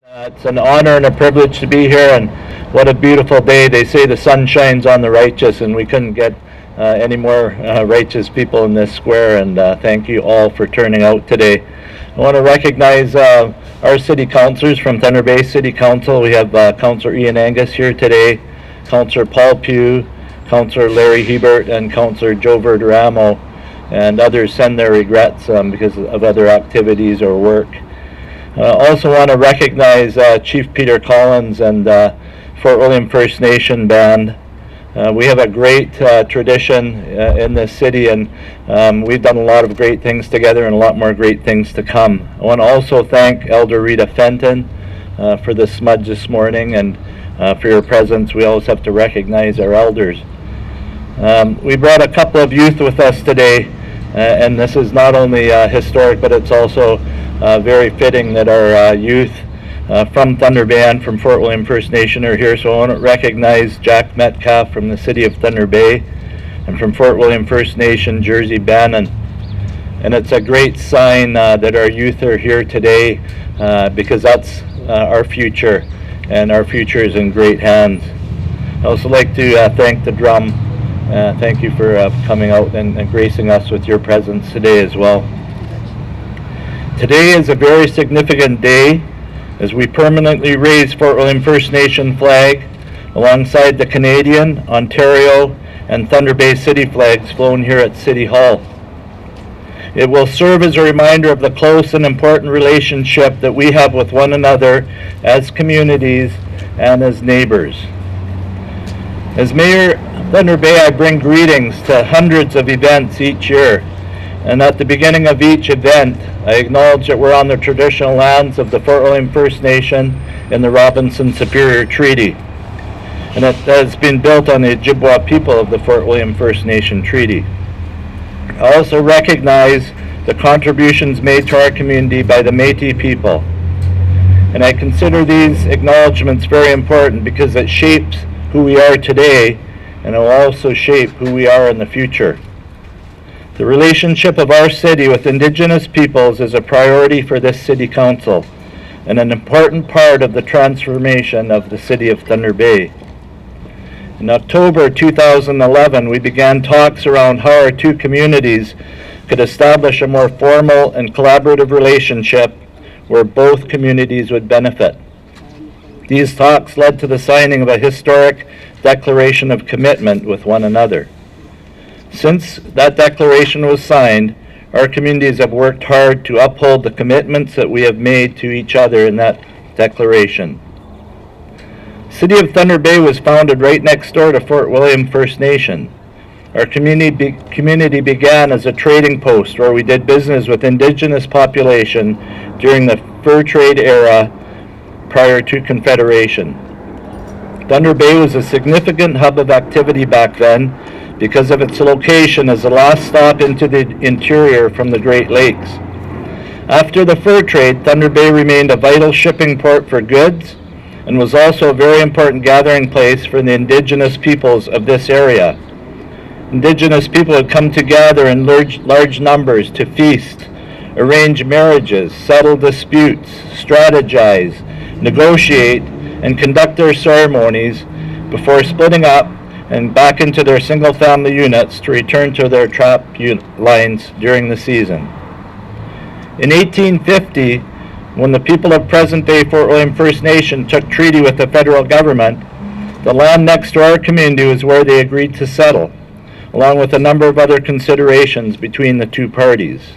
It's an honor and a privilege to be here, and what a beautiful day. They say the sun shines on the righteous, and we couldn't get any more righteous people in this square, and thank you all for turning out today. I want to recognize our city councilors from Thunder Bay City Council. We have Councillor Ian Angus here today, Councillor Paul Pugh, Councillor Larry Hebert, and Councillor Joe Verderamo, and others send their regrets because of other activities or work. Also want to recognize Chief Peter Collins and Fort William First Nation Band. We have a great tradition in this city, and we've done a lot of great things together and a lot more great things to come. I want to also thank Elder Rita Fenton for the smudge this morning and for your presence. We always have to recognize our elders. We brought a couple of youth with us today, and this is not only historic, but it's also very fitting that our youth from Thunder Bay and from Fort William First Nation are here. So I want to recognize Jack Metcalf from the city of Thunder Bay, and from Fort William First Nation, Jersey Bannon. And it's a great sign that our youth are here today because that's our future, and our future is in great hands. I also like to thank the drum. Thank you for coming out and gracing us with your presence today as well. Today is a very significant day as we permanently raise Fort William First Nation flag alongside the Canadian, Ontario, and Thunder Bay City flags flown here at City Hall. It will serve as a reminder of the close and important relationship that we have with one another as communities and as neighbors. As Mayor of Thunder Bay, I bring greetings to hundreds of events each year, and at the beginning of each event, I acknowledge that we're on the traditional lands of the Fort William First Nation in the Robinson Superior Treaty, and it has been built on the Ojibwa people of the Fort William First Nation Treaty. I also recognize the contributions made to our community by the Métis people, and I consider these acknowledgements very important because it shapes who we are today, and it will also shape who we are in the future. The relationship of our city with Indigenous peoples is a priority for this City Council and an important part of the transformation of the City of Thunder Bay. In October 2011, we began talks around how our two communities could establish a more formal and collaborative relationship where both communities would benefit. These talks led to the signing of a historic declaration of commitment with one another. Since that declaration was signed, our communities have worked hard to uphold the commitments that we have made to each other in that declaration. City of Thunder Bay was founded right next door to Fort William First Nation. Our community began as a trading post where we did business with Indigenous population during the fur trade era prior to Confederation. Thunder Bay was a significant hub of activity back then because of its location as the last stop into the interior from the Great Lakes. After the fur trade, Thunder Bay remained a vital shipping port for goods and was also a very important gathering place for the Indigenous peoples of this area. Indigenous people would come together in large numbers to feast, arrange marriages, settle disputes, strategize, negotiate, and conduct their ceremonies before splitting up and back into their single-family units to return to their trap lines during the season. In 1850, when the people of present-day Fort William First Nation took treaty with the federal government, the land next to our community was where they agreed to settle, along with a number of other considerations between the two parties.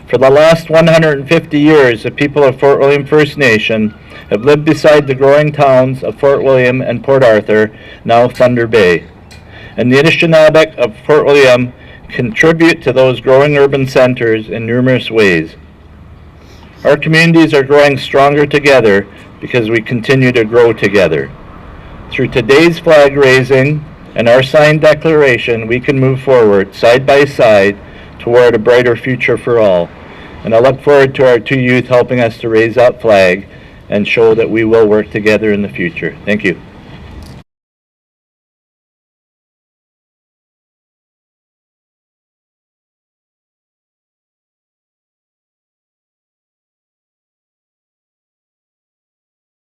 For the last 150 years, the people of Fort William First Nation have lived beside the growing towns of Fort William and Port Arthur, now Thunder Bay. And the Anishinaabe of Fort William contribute to those growing urban centers in numerous ways. Our communities are growing stronger together because we continue to grow together. Through today's flag raising and our signed declaration, we can move forward side by side toward a brighter future for all. And I look forward to our two youth helping us to raise that flag and show that we will work together in the future. Thank you.